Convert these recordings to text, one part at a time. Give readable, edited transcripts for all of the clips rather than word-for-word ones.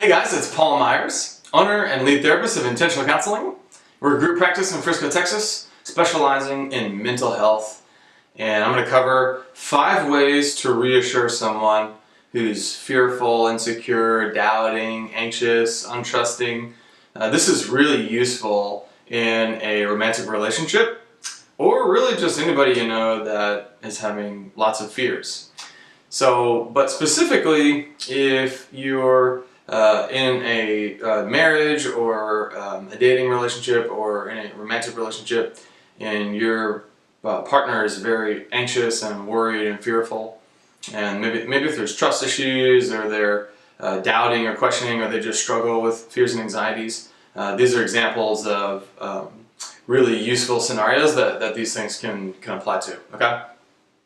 Hey guys, it's Paul Myers, owner and lead therapist of Intentional Counseling. We're a group practice in Frisco, Texas, specializing in mental health. And I'm going to cover 5 ways to reassure someone who's fearful, insecure, doubting, anxious, untrusting. This is really useful in a romantic relationship, or really just anybody you know that is having lots of fears. But specifically, if you're in a marriage or a dating relationship or in a romantic relationship, and your partner is very anxious and worried and fearful, and maybe if there's trust issues, or they're doubting or questioning, or they just struggle with fears and anxieties, these are examples of really useful scenarios that these things can apply to. Okay,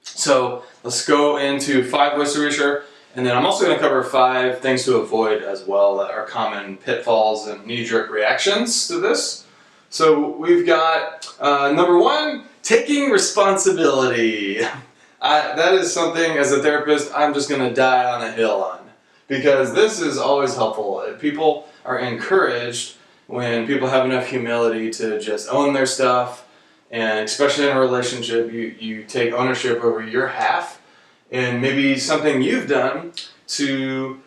so let's go into 5 ways to reassure. And then I'm also going to cover 5 things to avoid as well that are common pitfalls and knee-jerk reactions to this. So we've got number 1, taking responsibility. That is something, as a therapist, I'm just going to die on a hill on, because this is always helpful. People are encouraged when people have enough humility to just own their stuff, and especially in a relationship, you take ownership over your half. And maybe something you've done to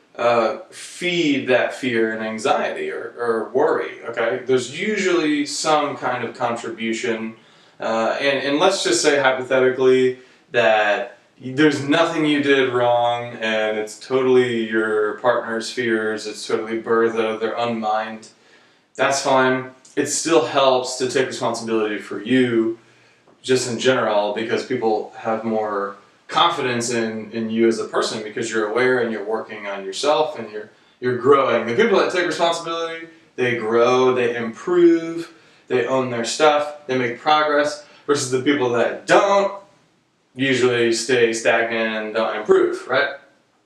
feed that fear and anxiety or worry, okay? There's usually some kind of contribution. And let's just say hypothetically that there's nothing you did wrong and it's totally your partner's fears, it's totally birthed out of their own mind. That's fine. It still helps to take responsibility for you, just in general, because people have more confidence in you as a person, because you're aware and you're working on yourself and you're growing. The people that take responsibility, they grow, they improve, they own their stuff, they make progress, versus the people that don't usually stay stagnant and don't improve, right?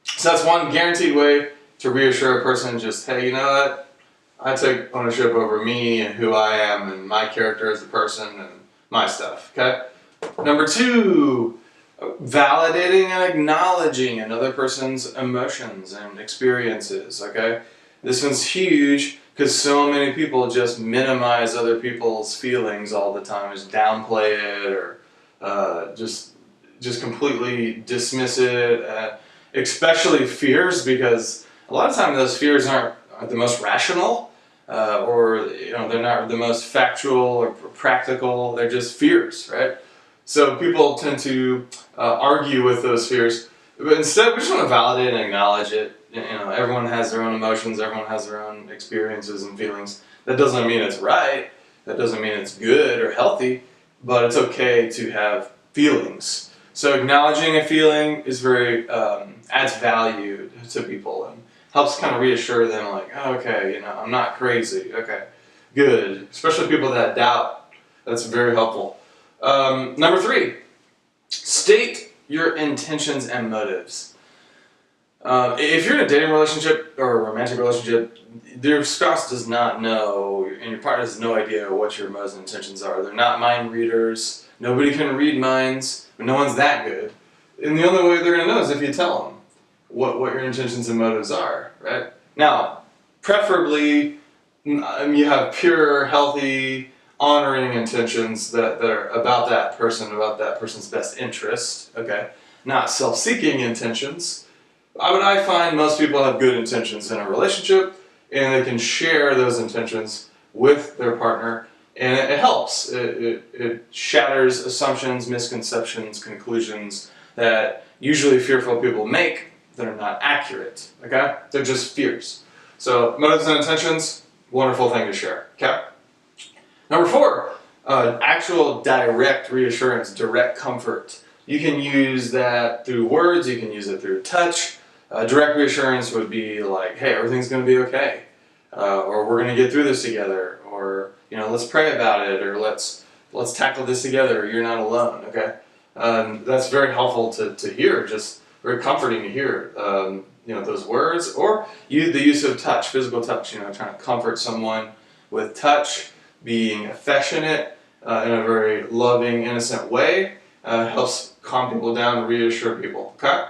So that's one guaranteed way to reassure a person, just, hey, you know what? I take ownership over me and who I am and my character as a person and my stuff, okay? Number 2, validating and acknowledging another person's emotions and experiences, okay? This one's huge because so many people just minimize other people's feelings all the time, just downplay it, or just completely dismiss it, especially fears, because a lot of times those fears aren't the most rational, or they're not the most factual or practical. They're just fears, right? So people tend to argue with those fears, but instead we just want to validate and acknowledge it. Everyone has their own emotions, everyone has their own experiences and feelings. That doesn't mean it's right, that doesn't mean it's good or healthy, but it's okay to have feelings. So acknowledging a feeling is very, adds value to people and helps kind of reassure them, like, oh, okay, I'm not crazy, okay, good. Especially people that doubt, that's very helpful. Number 3, state your intentions and motives. If you're in a dating relationship or a romantic relationship, your spouse does not know, and your partner has no idea what your motives and intentions are. They're not mind readers. Nobody can read minds. No one's that good. And the only way they're going to know is if you tell them what your intentions and motives are, right? Now, preferably, you have pure, healthy, honoring intentions that are about that person, about that person's best interest, okay? Not self-seeking intentions. I find most people have good intentions in a relationship, and they can share those intentions with their partner, and it helps. It shatters assumptions, misconceptions, conclusions that usually fearful people make that are not accurate, okay? They're just fears. So motives and intentions, wonderful thing to share, okay? Number 4, actual direct reassurance, direct comfort. You can use that through words, you can use it through touch. Direct reassurance would be like, hey, everything's going to be okay, or we're going to get through this together, or let's pray about it, or let's tackle this together, you're not alone, okay? That's very helpful to hear, just very comforting to hear, those words, or the use of touch, physical touch, trying to comfort someone with touch, being affectionate in a very loving, innocent way, helps calm people down and reassure people, okay?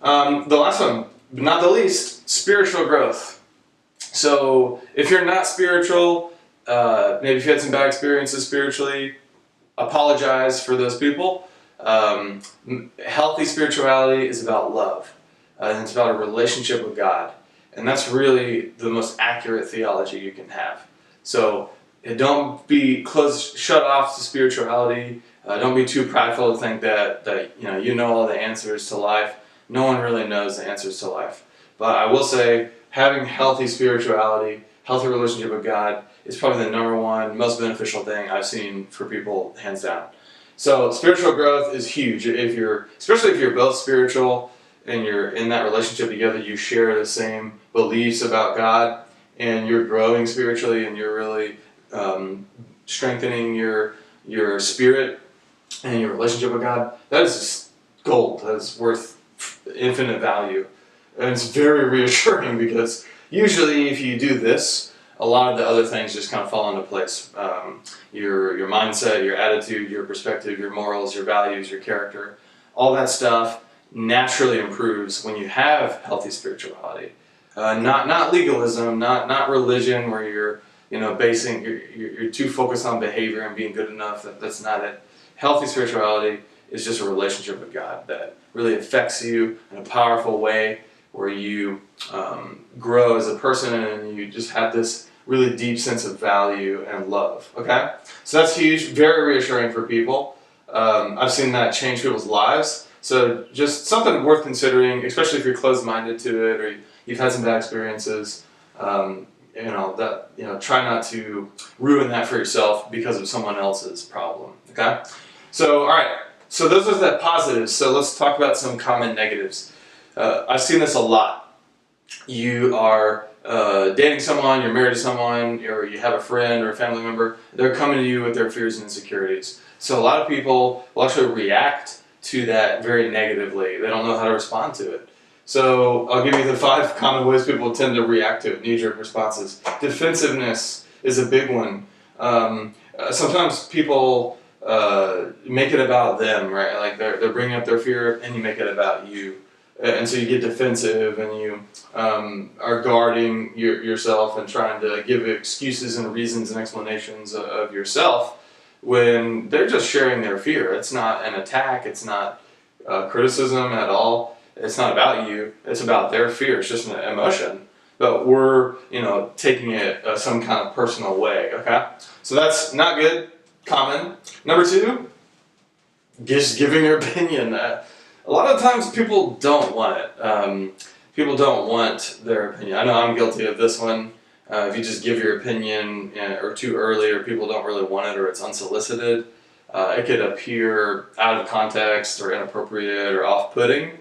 The last one, but not the least, spiritual growth. So if you're not spiritual, maybe if you had some bad experiences spiritually, apologize for those people. Healthy spirituality is about love. And it's about a relationship with God. And that's really the most accurate theology you can have. So don't be shut off to spirituality. Don't be too prideful to think that you know all the answers to life. No one really knows the answers to life. But I will say, having healthy spirituality, healthy relationship with God is probably the number one most beneficial thing I've seen for people, hands down. So spiritual growth is huge. Especially if you're both spiritual and you're in that relationship together, you share the same beliefs about God, and you're growing spiritually, and you're really strengthening your spirit and your relationship with God. That is just gold. That is worth infinite value. And it's very reassuring because usually if you do this, a lot of the other things just kind of fall into place. Your mindset, your attitude, your perspective, your morals, your values, your character, all that stuff naturally improves when you have healthy spirituality. Not legalism, not religion where you're too focused on behavior and being good enough. That's not it. Healthy spirituality is just a relationship with God that really affects you in a powerful way, where you grow as a person and you just have this really deep sense of value and love. Okay, so that's huge, very reassuring for people. I've seen that change people's lives. So just something worth considering, especially if you're closed-minded to it or you've had some bad experiences. Try not to ruin that for yourself because of someone else's problem. Okay, so all right. So those are the positives. So let's talk about some common negatives. I've seen this a lot. You are dating someone, you're married to someone, or you have a friend or a family member. They're coming to you with their fears and insecurities. So a lot of people will actually react to that very negatively. They don't know how to respond to it. So I'll give you the 5 common ways people tend to react to it, knee-jerk responses. Defensiveness is a big one. Sometimes people make it about them, right? Like they're bringing up their fear, and you make it about you. And so you get defensive, and you are guarding yourself and trying to give excuses and reasons and explanations of yourself when they're just sharing their fear. It's not an attack. It's not criticism at all. It's not about you. It's about their fear. It's just an emotion. But we're, taking it some kind of personal way, okay? So that's not good, common. Number 2, just giving your opinion. A lot of times people don't want it. People don't want their opinion. I know I'm guilty of this one. If you just give your opinion or too early, or people don't really want it, or it's unsolicited, it could appear out of context or inappropriate or off-putting.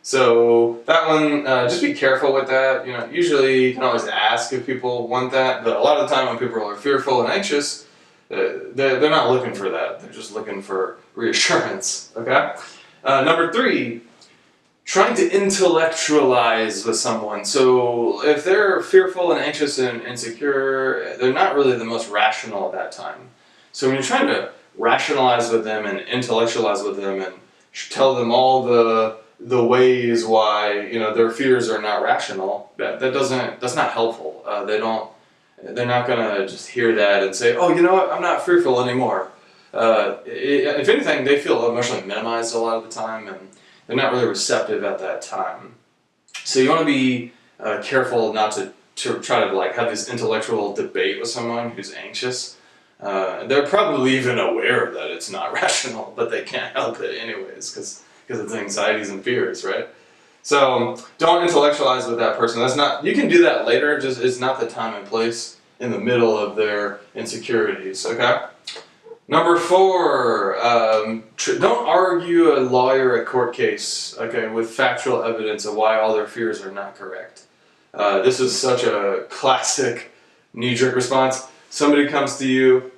So that one, just be careful with that. Usually you can always ask if people want that, but a lot of the time when people are fearful and anxious, they're not looking for that. They're just looking for reassurance. Okay. Number 3, trying to intellectualize with someone. So if they're fearful and anxious and insecure, they're not really the most rational at that time. So when you're trying to rationalize with them and intellectualize with them and tell them all the ways why their fears are not rational, that's not helpful. They're not gonna just hear that and say, oh, you know what, I'm not fearful anymore. If anything, they feel emotionally minimized a lot of the time, and they're not really receptive at that time. So you want to be careful not to try to have this intellectual debate with someone who's anxious. They're probably even aware that it's not rational, but they can't help it anyways because it's anxieties and fears, right? So don't intellectualize with that person. You can do that later, just it's not the time and place in the middle of their insecurities, okay? Number 4, don't argue a lawyer a court case, okay, with factual evidence of why all their fears are not correct. This is such a classic knee-jerk response. Somebody comes to you,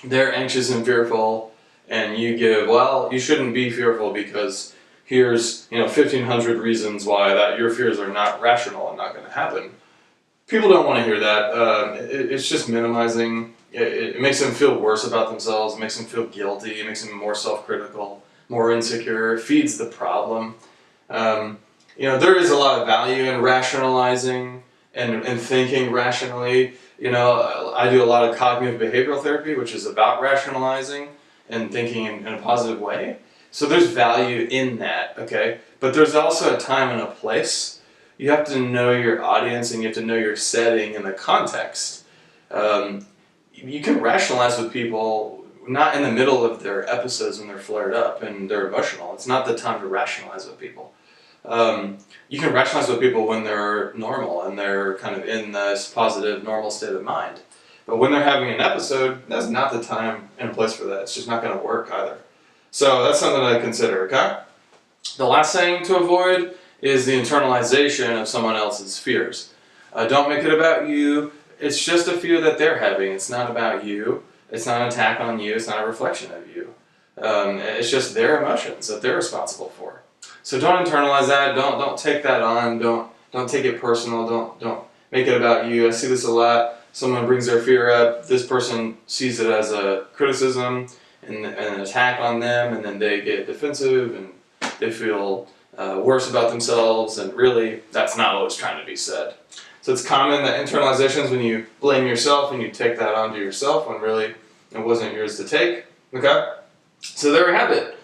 they're anxious and fearful, and you give, well, you shouldn't be fearful because here's 1,500 reasons why your fears are not rational and not going to happen. People don't want to hear that. It's just minimizing. It makes them feel worse about themselves. It makes them feel guilty. It makes them more self-critical, more insecure. It feeds the problem. There is a lot of value in rationalizing and thinking rationally. You know, I do a lot of cognitive behavioral therapy, which is about rationalizing and thinking in a positive way. So there's value in that, okay? But there's also a time and a place. You have to know your audience and you have to know your setting and the context. You can rationalize with people not in the middle of their episodes when they're flared up and they're emotional. It's not the time to rationalize with people. You can rationalize with people when they're normal and they're kind of in this positive, normal state of mind. But when they're having an episode, that's not the time and place for that. It's just not going to work either. So that's something to consider, okay? The last thing to avoid is the internalization of someone else's fears. Don't make it about you. It's just a fear that they're having. It's not about you. It's not an attack on you. It's not a reflection of you. It's just their emotions that they're responsible for. So don't internalize that. Don't take that on. Don't take it personal. Don't make it about you. I see this a lot. Someone brings their fear up. This person sees it as a criticism and an attack on them, and then they get defensive and they feel worse about themselves. And really, that's not what was trying to be said. So it's common that internalization is when you blame yourself and you take that onto yourself when really it wasn't yours to take. Okay? So there we have it.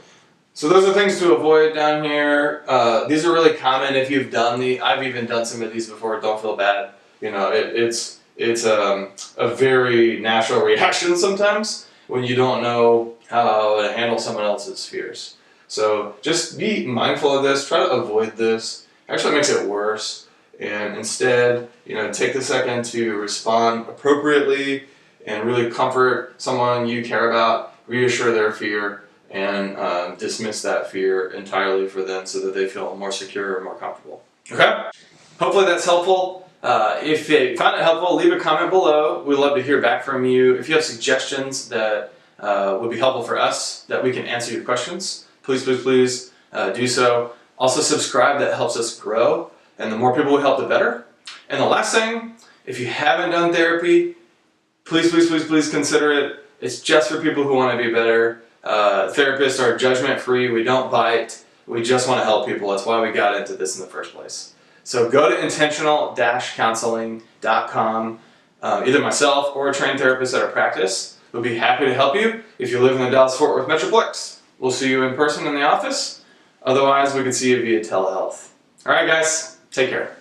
So those are things to avoid down here. These are really common if you've done I've even done some of these before. Don't feel bad. You know, it's a very natural reaction sometimes when you don't know how to handle someone else's fears. So just be mindful of this. Try to avoid this. Actually, it makes it worse. And instead, you know, take the second to respond appropriately and really comfort someone you care about, reassure their fear, and dismiss that fear entirely for them so that they feel more secure and more comfortable. Okay? Hopefully that's helpful. If you found it helpful, leave a comment below. We'd love to hear back from you. If you have suggestions that would be helpful for us, that we can answer your questions, please do so. Also subscribe, that helps us grow. And the more people we help, the better. And the last thing, if you haven't done therapy, please consider it. It's just for people who want to be better. Therapists are judgment-free. We don't bite. We just want to help people. That's why we got into this in the first place. So go to intentional-counseling.com. Either myself or a trained therapist at our practice would be happy to help you if you live in the Dallas-Fort Worth Metroplex. We'll see you in person in the office. Otherwise, we can see you via telehealth. All right, guys. Take care.